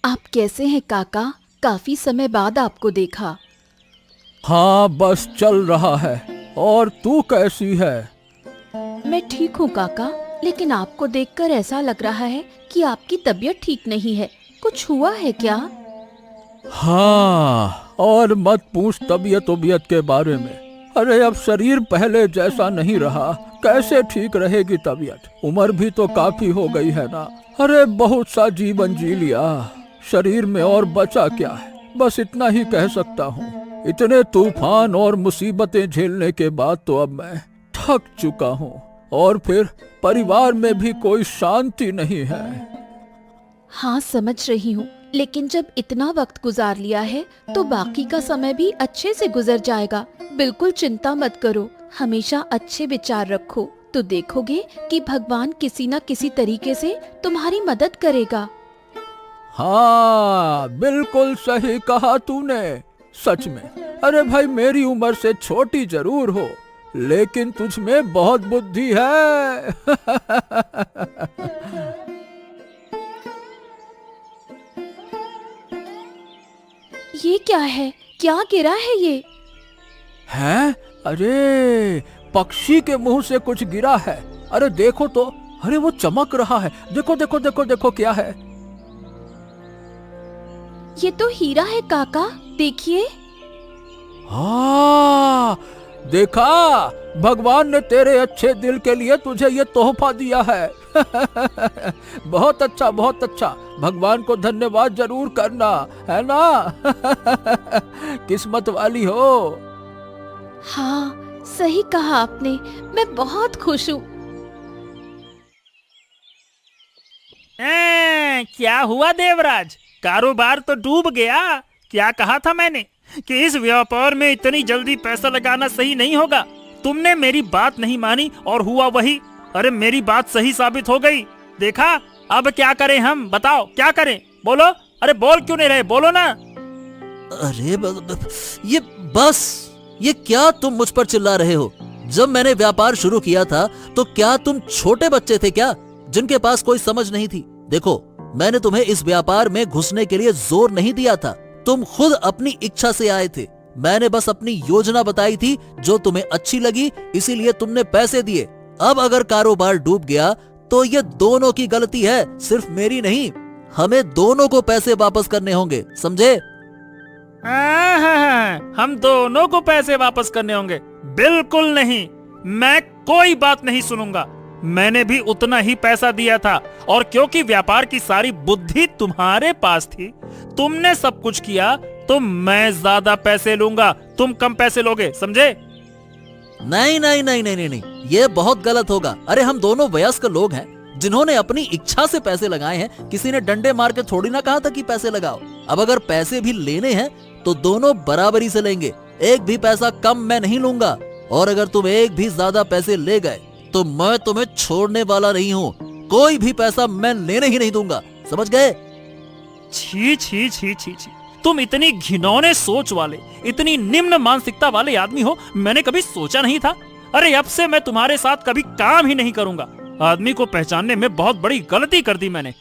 आप कैसे हैं काका? काफी समय बाद आपको देखा। हाँ, बस चल रहा है। और तू कैसी है? मैं ठीक हूँ काका, लेकिन आपको देखकर ऐसा लग रहा है कि आपकी तबीयत ठीक नहीं है। कुछ हुआ है क्या? हाँ, और मत पूछ तबीयत के बारे में। अरे अब शरीर पहले जैसा नहीं रहा। कैसे ठीक रहेगी तबीयत? उम्र भी तो काफी हो गई है ना। अरे बहुत सा जीवन जी लिया, शरीर में और बचा क्या है? बस इतना ही कह सकता हूँ। इतने तूफान और मुसीबतें झेलने के बाद तो अब मैं थक चुका हूँ। और फिर परिवार में भी कोई शांति नहीं है। हाँ, समझ रही हूँ, लेकिन जब इतना वक्त गुजार लिया है तो बाकी का समय भी अच्छे से गुजर जाएगा। बिल्कुल चिंता मत करो, हमेशा अच्छे विचार रखो, तो देखोगे कि भगवान किसी न किसी तरीके से तुम्हारी मदद करेगा। हाँ, बिल्कुल सही कहा तूने। सच में। अरे भाई, मेरी उम्र से छोटी जरूर हो, लेकिन तुझ में बहुत बुद्धि है। ये क्या है? क्या गिरा है ये? हैं? अरे, पक्षी के मुंह से कुछ गिरा है। अरे देखो तो। अरे वो चमक रहा है। देखो देखो देखो देखो, क्या है? ये तो हीरा है काका, देखिए। हाँ, देखा, भगवान ने तेरे अच्छे दिल के लिए तुझे ये तोहफा दिया है। बहुत अच्छा, बहुत अच्छा। भगवान को धन्यवाद जरूर करना, है ना? किस्मत वाली हो। हाँ, सही कहा आपने। मैं बहुत खुश हूँ। क्या हुआ देवराज? कारोबार तो डूब गया। क्या कहा था मैंने कि इस व्यापार में इतनी जल्दी पैसा लगाना सही नहीं होगा। तुमने मेरी बात नहीं मानी और हुआ वही। अरे मेरी बात सही साबित हो गई। देखा, अब क्या करें हम? बताओ क्या करें? बोलो। अरे बोल क्यों नहीं रहे? बोलो ना। अरे ये बस, ये क्या तुम मुझ पर चिल्ला रहे हो? जब मैंने व्यापार शुरू किया था तो क्या तुम छोटे बच्चे थे क्या, जिनके पास कोई समझ नहीं थी? देखो, मैंने तुम्हें इस व्यापार में घुसने के लिए जोर नहीं दिया था। तुम खुद अपनी इच्छा से आए थे। मैंने बस अपनी योजना बताई थी जो तुम्हें अच्छी लगी, इसीलिए तुमने पैसे दिए। अब अगर कारोबार डूब गया तो ये दोनों की गलती है, सिर्फ मेरी नहीं। हमें दोनों को पैसे वापस करने होंगे, समझे? हम दोनों को पैसे वापस करने होंगे? बिल्कुल नहीं, मैं कोई बात नहीं सुनूंगा। मैंने भी उतना ही पैसा दिया था, और क्योंकि व्यापार की सारी बुद्धि तुम्हारे पास थी, तुमने सब कुछ किया, तो मैं ज्यादा पैसे लूंगा, तुम कम पैसे लोगे, समझे? नहीं नहीं नहीं नहीं नहीं, ये बहुत गलत होगा। अरे हम दोनों वयस्क लोग हैं जिन्होंने अपनी इच्छा से पैसे लगाए हैं। किसी ने डंडे मार के थोड़ी ना कहा था कि पैसे लगाओ। अब अगर पैसे भी लेने हैं तो दोनों बराबरी से लेंगे। एक भी पैसा कम मैं नहीं लूंगा, और अगर तुम एक भी ज्यादा पैसे ले गए तो मैं तुम्हें छोड़ने वाला नहीं हूँ। कोई भी पैसा मैं लेने ही नहीं दूंगा, समझ गए? छी छी छी छी छी, तुम इतनी घिनौने सोच वाले, इतनी निम्न मानसिकता वाले आदमी हो, मैंने कभी सोचा नहीं था। अरे अब से मैं तुम्हारे साथ कभी काम ही नहीं करूंगा। आदमी को पहचानने में बहुत बड़ी गलती कर दी मैंने।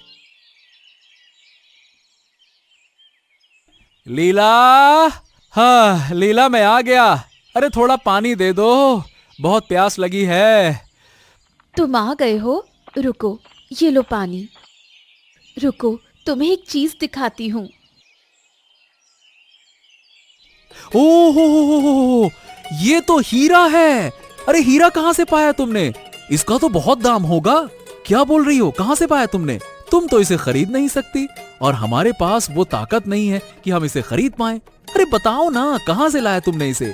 लीला, हाँ लीला, मैं आ गया। अरे थोड़ा पानी दे दो, बहुत प्यास लगी है। तुम आ गए हो? रुको, ये लो पानी। रुको, तुम्हें एक चीज दिखाती हूँ। ओह, ये तो हीरा है। अरे हीरा कहाँ से पाया तुमने? इसका तो बहुत दाम होगा। क्या बोल रही हो? कहाँ से पाया तुमने? तुम तो इसे खरीद नहीं सकती, और हमारे पास वो ताकत नहीं है कि हम इसे खरीद पाएं। अरे बताओ ना, कहाँ से लाया तुमने इसे?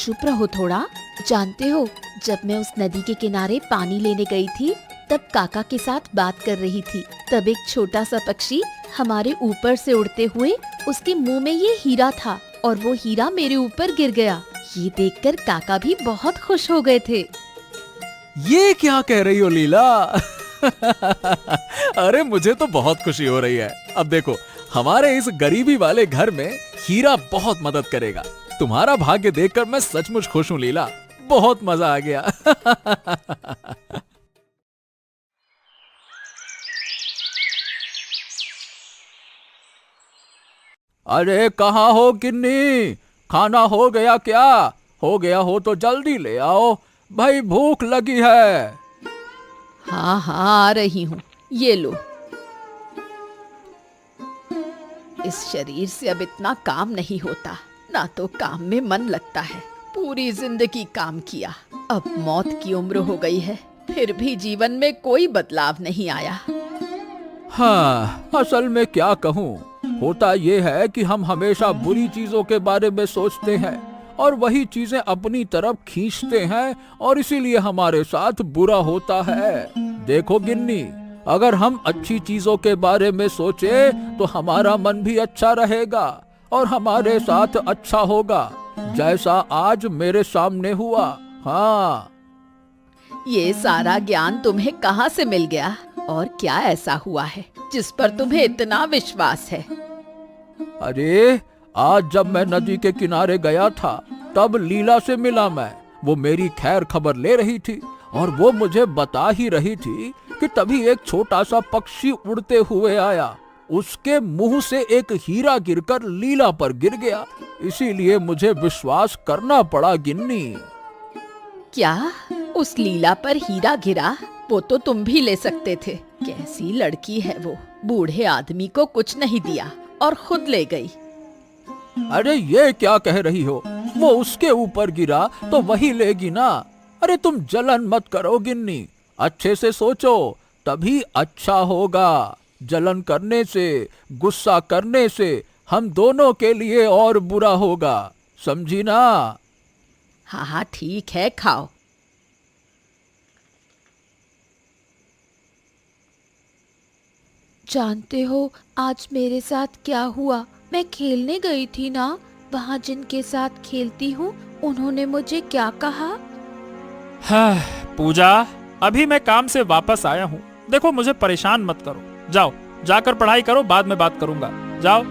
चुप रहो थोड़ा। जानते हो, जब मैं उस नदी के किनारे पानी लेने गई थी, तब काका के साथ बात कर रही थी। तब एक छोटा सा पक्षी हमारे ऊपर से उड़ते हुए उसके मुंह में ये हीरा था, और वो हीरा मेरे ऊपर गिर गया। ये देखकर काका भी बहुत खुश हो गए थे। ये क्या कह रही हो लीला? अरे मुझे तो बहुत खुशी हो रही है। अब देखो, हमारे इस गरीबी वाले घर में हीरा बहुत मदद करेगा। तुम्हारा भाग्य देखकर मैं सचमुच खुश हूँ लीला। बहुत मजा आ गया। अरे कहाँ हो गिन्नी? खाना हो गया क्या? हो गया हो तो जल्दी ले आओ भाई, भूख लगी है। हाँ हाँ, आ रही हूँ, ये लो। इस शरीर से अब इतना काम नहीं होता, ना तो काम में मन लगता है। पूरी जिंदगी काम किया, अब मौत की उम्र हो गई है, फिर भी जीवन में कोई बदलाव नहीं आया। हाँ, असल में क्या कहूँ, होता ये है कि हम हमेशा बुरी चीजों के बारे में सोचते हैं और वही चीजें अपनी तरफ खींचते हैं और इसीलिए हमारे साथ बुरा होता है। देखो गिन्नी, अगर हम अच्छी चीजों के बारे में सोचे तो हमारा मन भी अच्छा रहेगा और हमारे साथ अच्छा होगा, जैसा आज मेरे सामने हुआ। हाँ, ये सारा ज्ञान तुम्हें कहाँ से मिल गया और क्या ऐसा हुआ है जिस पर तुम्हें इतना विश्वास है? अरे आज जब मैं नदी के किनारे गया था तब लीला से मिला मैं। वो मेरी खैर खबर ले रही थी और वो मुझे बता ही रही थी कि तभी एक छोटा सा पक्षी उड़ते हुए आया। उसके मुंह से एक हीरा गिरकर लीला पर गिर गया, इसीलिए मुझे विश्वास करना पड़ा गिन्नी। क्या उस लीला पर हीरा गिरा? वो तो तुम भी ले सकते थे। कैसी लड़की है वो, बूढ़े आदमी को कुछ नहीं दिया और खुद ले गई। अरे ये क्या कह रही हो? वो उसके ऊपर गिरा तो वही लेगी ना। अरे तुम जलन मत करो गिन्नी, अच्छे से सोचो तभी अच्छा होगा। जलन करने से, गुस्सा करने से हम दोनों के लिए और बुरा होगा, समझी ना? हाँ हाँ ठीक है, खाओ। जानते हो आज मेरे साथ क्या हुआ? मैं खेलने गई थी ना, वहाँ जिनके साथ खेलती हूँ उन्होंने मुझे क्या कहा? हाँ, पूजा, अभी मैं काम से वापस आया हूँ। देखो मुझे परेशान मत करो, जाओ जाकर पढ़ाई करो, बाद में बात करूंगा, जाओ।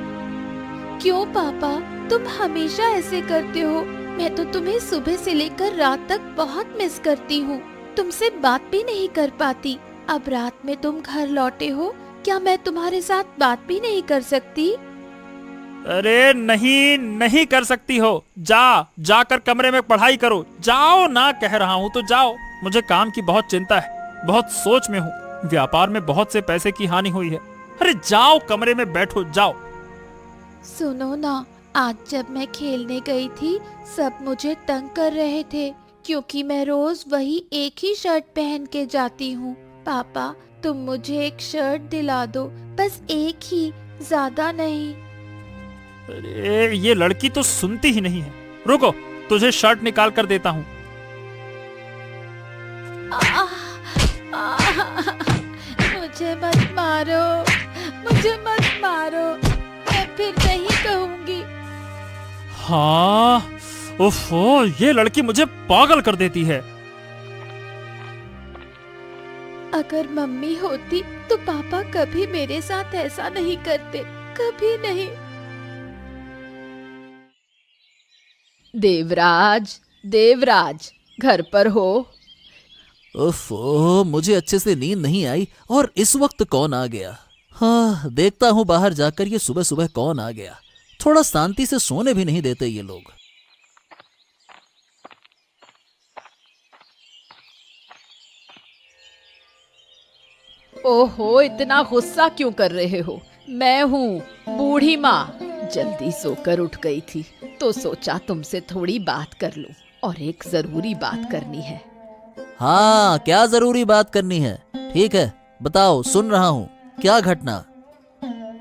क्यों पापा, तुम हमेशा ऐसे करते हो? मैं तो तुम्हें सुबह से लेकर रात तक बहुत मिस करती हूँ, तुमसे बात भी नहीं कर पाती। अब रात में तुम घर लौटे हो, क्या मैं तुम्हारे साथ बात भी नहीं कर सकती? अरे नहीं, नहीं कर सकती हो। जाकर कमरे में पढ़ाई करो, जाओ ना, कह रहा हूँ तो जाओ। मुझे काम की बहुत चिंता है, बहुत सोच में हूँ। व्यापार में बहुत से पैसे की हानि हुई है। अरे जाओ कमरे में बैठो, जाओ। सुनो ना, आज जब मैं खेलने गई थी सब मुझे तंग कर रहे थे क्योंकि मैं रोज वही एक ही शर्ट पहन के जाती हूँ। पापा तुम मुझे एक शर्ट दिला दो, बस एक ही, ज्यादा नहीं। अरे ये लड़की तो सुनती ही नहीं है। रुको, तुझे शर्ट निकाल कर देता हूँ। मुझे मत मारो, मुझे मत मारो, मैं फिर नहीं कहूँगी। हाँ, ओफो, ये लड़की मुझे पागल कर देती है। अगर मम्मी होती तो पापा कभी मेरे साथ ऐसा नहीं करते, कभी नहीं। देवराज, देवराज, घर पर हो? ओफो, मुझे अच्छे से नींद नहीं आई और इस वक्त कौन आ गया? हाँ, देखता हूँ बाहर जाकर ये सुबह सुबह कौन आ गया। थोड़ा शांति से सोने भी नहीं देते ये लोग। ओहो, इतना गुस्सा क्यों कर रहे हो? मैं हूँ बूढ़ी माँ, जल्दी सोकर उठ गई थी तो सोचा तुमसे थोड़ी बात कर लूं और एक जरूरी बात करनी है। हाँ, क्या जरूरी बात करनी है? ठीक है, बताओ, सुन रहा हूँ। क्या घटना?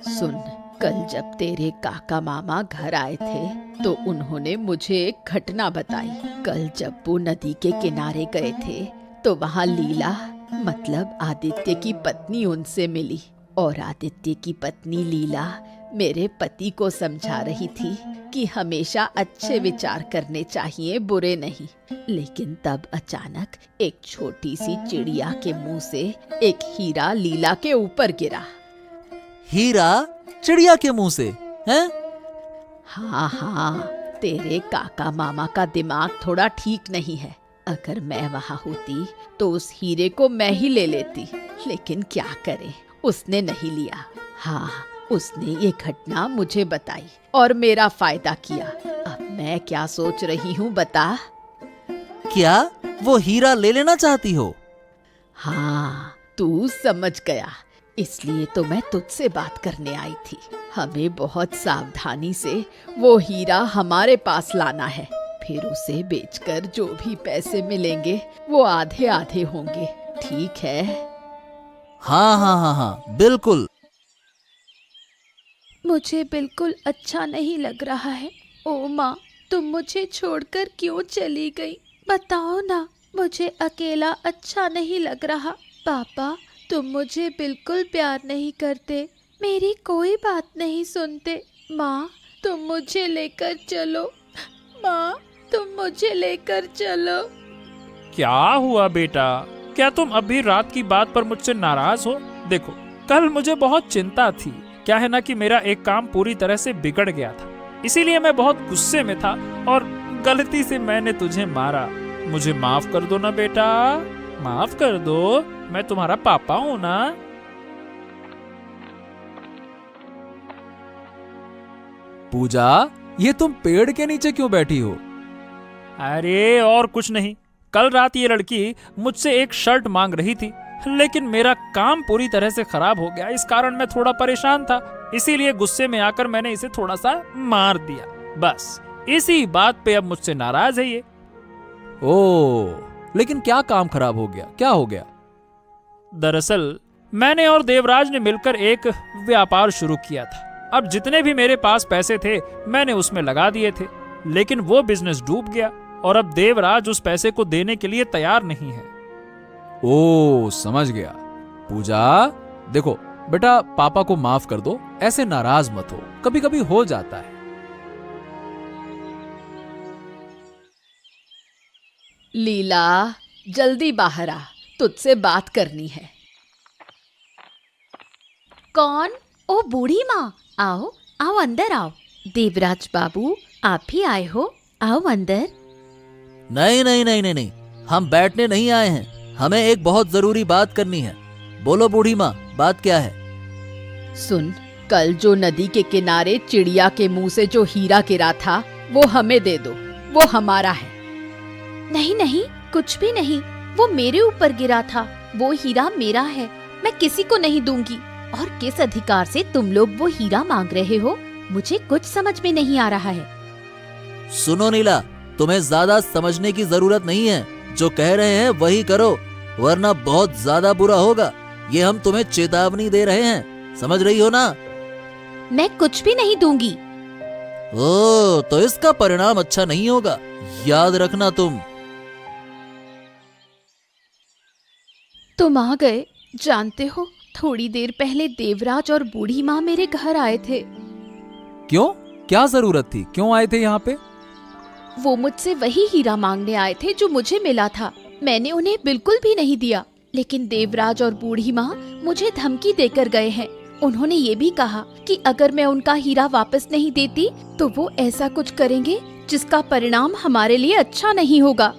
सुन, कल जब तेरे काका मामा घर आए थे तो उन्होंने मुझे एक घटना बताई। कल जब वो नदी के किनारे गए थे तो वहाँ लीला, मतलब आदित्य की पत्नी, उनसे मिली और आदित्य की पत्नी लीला मेरे पति को समझा रही थी कि हमेशा अच्छे विचार करने चाहिए, बुरे नहीं। लेकिन तब अचानक एक छोटी सी चिड़िया के मुंह से एक हीरा लीला के ऊपर गिरा। हीरा चिड़िया के मुंह से? हैं? हाँ हाँ, तेरे काका मामा का दिमाग थोड़ा ठीक नहीं है। अगर मैं वहाँ होती तो उस हीरे को मैं ही ले लेती, लेकिन क्या करे, उसने नहीं लिया। हाँ, उसने ये घटना मुझे बताई और मेरा फायदा किया। अब मैं क्या सोच रही हूँ बता। क्या वो हीरा ले लेना चाहती हो? हाँ, तू समझ गया, इसलिए तो मैं तुझसे बात करने आई थी। हमें बहुत सावधानी से वो हीरा हमारे पास लाना है, फिर उसे बेचकर जो भी पैसे मिलेंगे वो आधे आधे होंगे, ठीक है? हाँ हाँ हाँ हाँ, बिल्कुल। मुझे बिल्कुल अच्छा नहीं लग रहा है। ओ माँ, तुम मुझे छोड़कर क्यों चली गई? बताओ ना, मुझे अकेला अच्छा नहीं लग रहा। पापा, तुम मुझे बिल्कुल प्यार नहीं करते, मेरी कोई बात नहीं सुनते। माँ, तुम मुझे लेकर चलो। माँ, तुम मुझे लेकर चलो। क्या हुआ बेटा? क्या तुम अभी रात की बात पर मुझसे नाराज हो? देखो, कल मुझे बहुत चिंता थी। क्या है ना कि मेरा एक काम पूरी तरह से बिगड़ गया था, इसीलिए मैं बहुत गुस्से में था और गलती से मैंने तुझे मारा। मुझे माफ कर दो ना बेटा, माफ कर दो, मैं तुम्हारा पापा हूँ ना। पूजा, ये तुम पेड़ के नीचे क्यों बैठी हो? अरे और कुछ नहीं, कल रात ये लड़की मुझसे एक शर्ट मांग रही थी, लेकिन मेरा काम पूरी तरह से खराब हो गया। इस कारण मैं थोड़ा परेशान था, इसीलिए गुस्से में आकर मैंने इसे थोड़ा सा मार दिया। बस इसी बात पे अब मुझसे नाराज है ये। ओह, लेकिन क्या काम खराब हो गया? क्या हो गया? दरअसल मैंने और देवराज ने मिलकर एक व्यापार शुरू किया था। अब जितने भी मेरे पास पैसे थे मैंने उसमें लगा दिए थे, लेकिन वो बिजनेस डूब गया और अब देवराज उस पैसे को देने के लिए तैयार नहीं है। ओह, समझ गया। पूजा, देखो बेटा, पापा को माफ कर दो, ऐसे नाराज मत हो, कभी कभी हो जाता है। लीला, जल्दी बाहर आ, तुझसे बात करनी है। कौन? ओ बूढ़ी माँ, आओ आओ अंदर आओ। देवराज बाबू, आप ही आए हो, आओ अंदर। नहीं नहीं नहीं नहीं नहीं, हम बैठने नहीं आए हैं, हमें एक बहुत जरूरी बात करनी है। बोलो बूढ़ी माँ, बात क्या है? सुन, कल जो नदी के किनारे चिड़िया के मुंह से जो हीरा गिरा था वो हमें दे दो, वो हमारा है। नहीं नहीं, कुछ भी नहीं, वो मेरे ऊपर गिरा था, वो हीरा मेरा है, मैं किसी को नहीं दूंगी। और किस अधिकार से तुम लोग वो हीरा मांग रहे हो, मुझे कुछ समझ में नहीं आ रहा है। सुनो नीला, तुम्हें ज्यादा समझने की जरूरत नहीं है, जो कह रहे हैं वही करो, वरना बहुत ज्यादा बुरा होगा। ये हम तुम्हें चेतावनी दे रहे हैं, समझ रही हो ना? मैं कुछ भी नहीं दूंगी। ओ, तो इसका परिणाम अच्छा नहीं होगा, याद रखना तुम। तुम आ गए। जानते हो, थोड़ी देर पहले देवराज और बूढ़ी माँ मेरे घर आए थे। क्यों? क्या जरूरत थी? क्यों आए थे यहाँ पे? वो मुझसे वही हीरा मांगने आए थे जो मुझे मिला था। मैंने उन्हें बिल्कुल भी नहीं दिया, लेकिन देवराज और बूढ़ी माँ मुझे धमकी देकर गए हैं। उन्होंने ये भी कहा कि अगर मैं उनका हीरा वापस नहीं देती तो वो ऐसा कुछ करेंगे जिसका परिणाम हमारे लिए अच्छा नहीं होगा।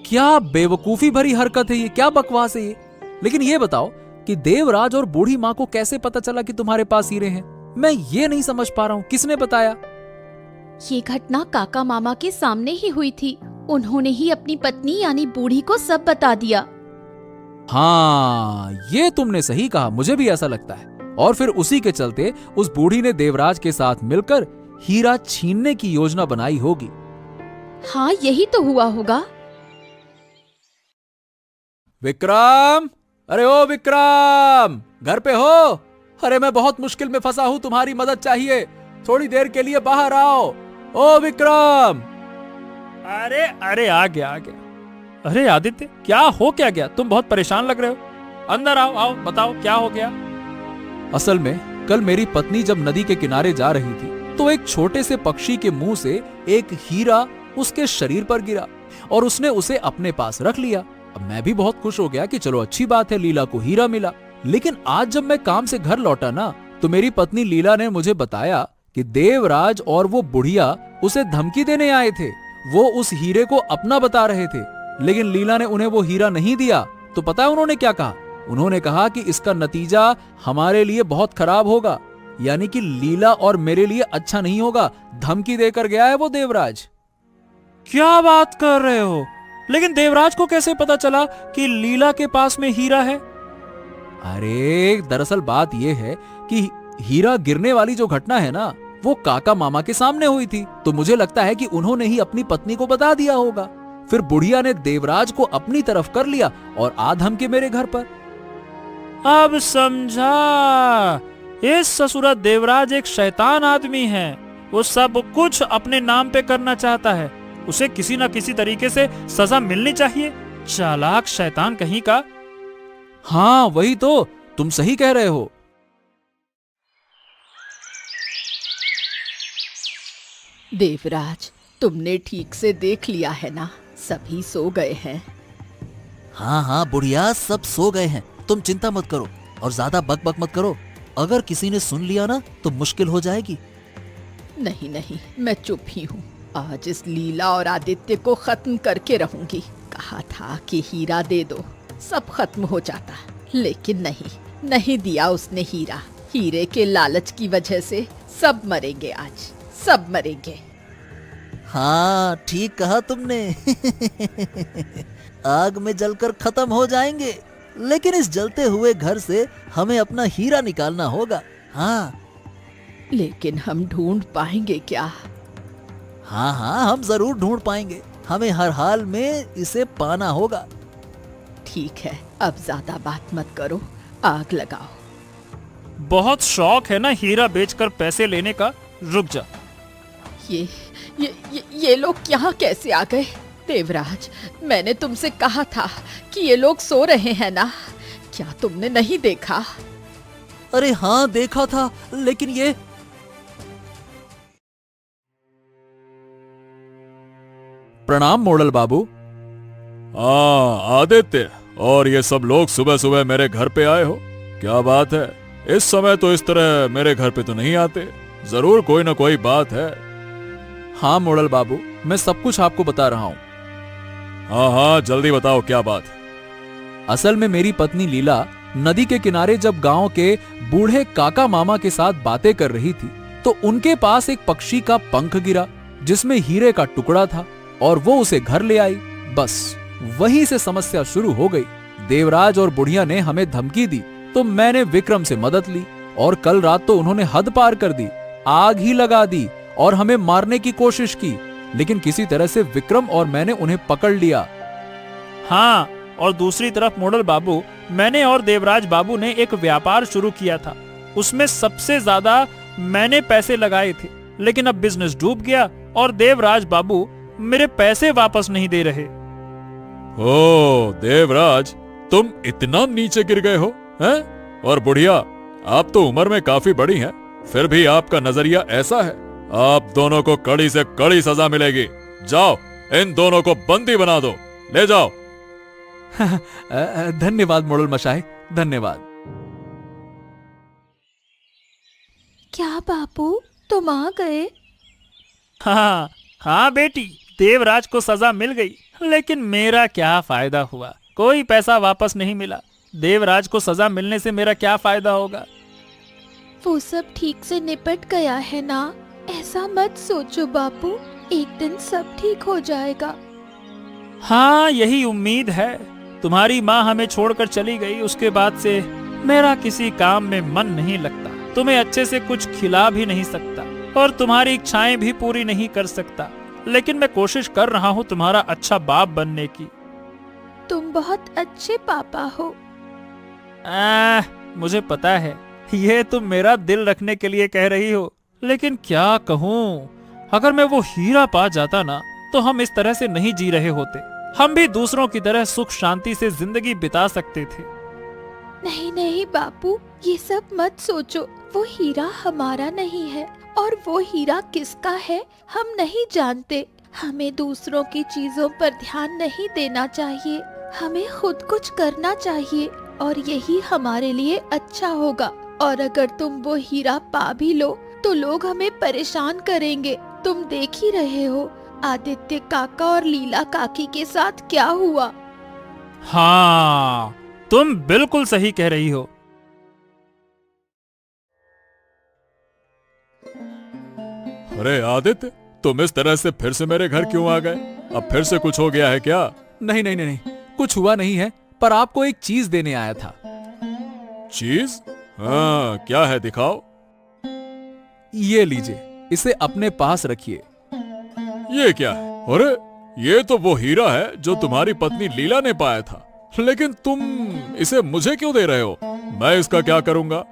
क्या बेवकूफी भरी हरकत है ये, क्या बकवास है ये। लेकिन ये बताओ कि देवराज और बूढ़ी माँ को कैसे पता चला कि तुम्हारे पास हीरे हैं? मैं ये नहीं समझ पा रहा हूँ, किसने बताया? ये घटना काका मामा के सामने ही हुई थी। उन्होंने ही अपनी पत्नी यानी बूढ़ी को सब बता दिया। हाँ, ये तुमने सही कहा, मुझे भी ऐसा लगता है। और फिर उसी के चलते उस बूढ़ी ने देवराज के साथ मिलकर हीरा छीनने की योजना बनाई होगी। हाँ, यही तो हुआ होगा। विक्रम, अरे ओ विक्रम, घर पे हो? अरे मैं बहुत मुश्किल में फंसा हूँ, तुम्हारी मदद चाहिए, थोड़ी देर के लिए बाहर आओ। ओ विक्रम! अरे अरे, आ गया आ गया। अरे आदित्य, क्या हो क्या गया? तुम बहुत परेशान लग रहे हो। अंदर आओ आओ, बताओ क्या हो गया। असल में कल मेरी पत्नी जब नदी के किनारे जा रही थी तो एक छोटे से पक्षी के मुंह से एक हीरा उसके शरीर पर गिरा और उसने उसे अपने पास रख लिया। अब मैं भी बहुत खुश हो गया कि चलो अच्छी बात है, लीला को हीरा मिला। लेकिन आज जब मैं काम से घर लौटा ना, तो मेरी पत्नी लीला ने मुझे बताया कि देवराज और वो बुढ़िया उसे धमकी देने आए थे। वो उस हीरे को अपना बता रहे थे, लेकिन लीला ने उन्हें वो हीरा नहीं दिया। तो पता है उन्होंने क्या कहा? उन्होंने कहा कि इसका नतीजा हमारे लिए बहुत खराब होगा। यानी कि लीला और मेरे लिए अच्छा नहीं होगा। धमकी देकर गया है वो देवराज। क्या बात कर रहे हो? लेकिन देवराज को कैसे पता चला कि लीला के पास में हीरा है? अरे दरअसल बात यह है कि हीरा गिरने वाली जो घटना है ना, वो काका मामा के सामने हुई थी। तो मुझे लगता है कि उन्होंने ही अपनी पत्नी को बता दिया होगा। फिर बुढ़िया ने देवराज को अपनी तरफ कर लिया और आ धमके मेरे घर पर। अब समझा। इस ससुरा देवराज एक शैतान आदमी है। वो सब कुछ अपने नाम पे करना चाहता है। उसे किसी न किसी तरीके से सजा मिलनी चाहिए। चालाक शैतान कहीं का। हाँ वही तो, तुम सही कह रहे हो। देवराज, तुमने ठीक से देख लिया है ना? सभी सो गए हैं। हाँ हाँ बुढ़िया, सब सो गए हैं। तुम चिंता मत करो और ज्यादा बक बक मत करो। अगर किसी ने सुन लिया ना तो मुश्किल हो जाएगी। नहीं नहीं, मैं चुप ही हूँ। आज इस लीला और आदित्य को खत्म करके रहूंगी। कहा था कि हीरा दे दो, सब खत्म हो जाता, लेकिन नहीं दिया उसने हीरा। हीरे के लालच की वजह से सब मरेंगे, आज सब मरेंगे। हाँ ठीक कहा तुमने। आग में जलकर खत्म हो जाएंगे, लेकिन इस जलते हुए घर से हमें अपना हीरा निकालना होगा। हाँ लेकिन हम ढूंढ पाएंगे क्या? हाँ हाँ, हम जरूर ढूंढ पाएंगे। हमें हर हाल में इसे पाना होगा। ठीक है, अब ज्यादा बात मत करो, आग लगाओ। बहुत शौक है ना हीरा बेचकर पैसे लेने का। रुक जा। ये लोग यहाँ कैसे आ गए? देवराज, मैंने तुमसे कहा था कि ये लोग सो रहे हैं ना? क्या तुमने नहीं देखा? अरे हाँ देखा था, लेकिन ये प्रणाम मोड़ल बाबू। हाँ आदित्य, और ये सब लोग सुबह सुबह मेरे घर पे आए हो, क्या बात है? इस समय तो इस तरह मेरे घर पे तो नहीं आते। जरूर कोई ना कोई बात है। हाँ मोड़ल बाबू, मैं सब कुछ आपको बता रहा हूँ। हाँ हाँ जल्दी बताओ, क्या बात? असल में मेरी पत्नी लीला नदी के किनारे जब गांव के बूढ़े काका मामा के साथ बातें कर रही थी, तो उनके पास एक पक्षी का पंख गिरा जिसमें हीरे का टुकड़ा था, और वो उसे घर ले आई। बस वहीं से समस्या शुरू हो गई। देवराज और बुढ़िया ने हमें धमकी दी, तो मैंने विक्रम से मदद ली, और कल रात तो उन्होंने हद पार कर दी, आग ही लगा दी और हमें मारने की कोशिश की। लेकिन किसी तरह से विक्रम और मैंने उन्हें पकड़ लिया। हाँ, और दूसरी तरफ मोड़ल बाबू, मैंने और देवराज बाबू ने एक व्यापार शुरू किया था। उसमें सबसे ज्यादा मैंने पैसे लगाए थे, लेकिन अब बिजनेस डूब गया और देवराज बाबू मेरे पैसे वापस नहीं दे रहे। ओ देवराज, तुम इतना नीचे गिर गए हो हैं? और बुढ़िया, आप तो उम्र में काफी बड़ी हैं, फिर भी आपका नजरिया ऐसा है। आप दोनों को कड़ी से कड़ी सजा मिलेगी। जाओ, इन दोनों को बंदी बना दो, ले जाओ। धन्यवाद मोड़ल मशाई, धन्यवाद। क्या बापू, तुम आ गए? हाँ हाँ बेटी, देवराज को सजा मिल गई, लेकिन मेरा क्या फायदा हुआ? कोई पैसा वापस नहीं मिला। देवराज को सजा मिलने से मेरा क्या फायदा होगा? वो सब ठीक से निपट गया है ना? ऐसा मत सोचो बापू, एक दिन सब ठीक हो जाएगा। हाँ, यही उम्मीद है। तुम्हारी माँ हमें छोड़कर चली गई, उसके बाद से मेरा किसी काम में मन नहीं लगता। तुम्हें अच्छे से कुछ खिला भी नहीं सकता और तुम्हारी इच्छाएं भी पूरी नहीं कर सकता, लेकिन मैं कोशिश कर रहा हूँ तुम्हारा अच्छा बाप बनने की। तुम बहुत अच्छे पापा हो। मुझे पता है ये तुम मेरा दिल रखने के लिए कह रही हो, लेकिन क्या कहूँ, अगर मैं वो हीरा पा जाता ना, तो हम इस तरह से नहीं जी रहे होते। हम भी दूसरों की तरह सुख शांति से जिंदगी बिता सकते थे। नहीं नहीं बापू, ये सब मत सोचो। वो हीरा हमारा नहीं है, और वो हीरा किसका है हम नहीं जानते। हमें दूसरों की चीजों पर ध्यान नहीं देना चाहिए। हमें खुद कुछ करना चाहिए, और यही हमारे लिए अच्छा होगा। और अगर तुम वो हीरा पा भी लो, तो लोग हमें परेशान करेंगे। तुम देख ही रहे हो आदित्य काका और लीला काकी के साथ क्या हुआ। हाँ, तुम बिल्कुल सही कह रही हो। अरे आदित्य, तुम इस तरह से फिर से मेरे घर क्यों आ गए? अब फिर से कुछ हो गया है क्या? नहीं नहीं नहीं नहीं, कुछ हुआ नहीं है, पर आपको एक चीज देने आया था। चीज? हाँ, क्या है, दिखाओ। ये लीजिए, इसे अपने पास रखिए। ये क्या है? अरे, ये तो वो हीरा है जो तुम्हारी पत्नी लीला ने पाया था। लेकिन तुम इसे मुझे क्यों दे रहे हो? मैं इसका क्या करूंगा?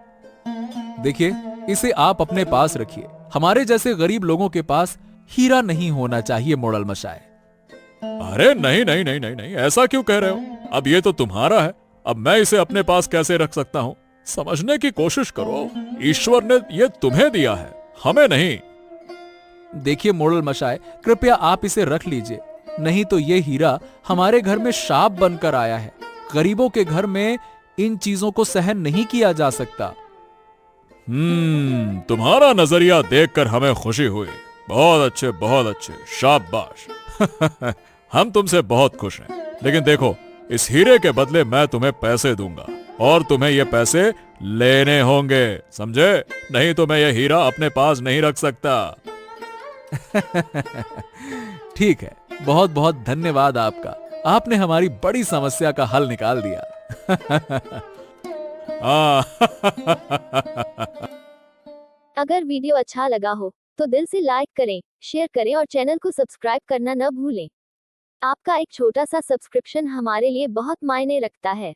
देखिए, इसे आप अपने पास रखिए। हमारे जैसे गरीब लोगों के पास हीरा नहीं होना चाहिए मोड़ल मशाए। अरे नहीं नहीं नहीं नहीं नहीं, ऐसा क्यों कह रहे हो? अब ये तो तुम्हारा है, अब मैं इसे अपने पास कैसे रख सकता हूँ? समझने की कोशिश करो, ईश्वर ने ये तुम्हें दिया है, हमें नहीं। देखिए मोड़ल मशाए, कृपया आप इसे रख लीजिए, नहीं तो ये हीरा हमारे घर में शाप बनकर आया है। गरीबों के घर में इन चीजों को सहन नहीं किया जा सकता। तुम्हारा नजरिया देखकर हमें खुशी हुई। बहुत अच्छे, शाबाश। हम तुमसे बहुत खुश हैं। लेकिन देखो, इस हीरे के बदले मैं तुम्हें पैसे दूंगा और तुम्हें ये पैसे लेने होंगे, समझे? नहीं तो मैं ये हीरा अपने पास नहीं रख सकता। ठीक है, बहुत बहुत धन्यवाद आपका। आपने हमारी बड़ी समस्या का हल निकाल दिया। अगर वीडियो अच्छा लगा हो तो दिल से लाइक करें, शेयर करें और चैनल को सब्सक्राइब करना न भूलें। आपका एक छोटा सा सब्सक्रिप्शन हमारे लिए बहुत मायने रखता है।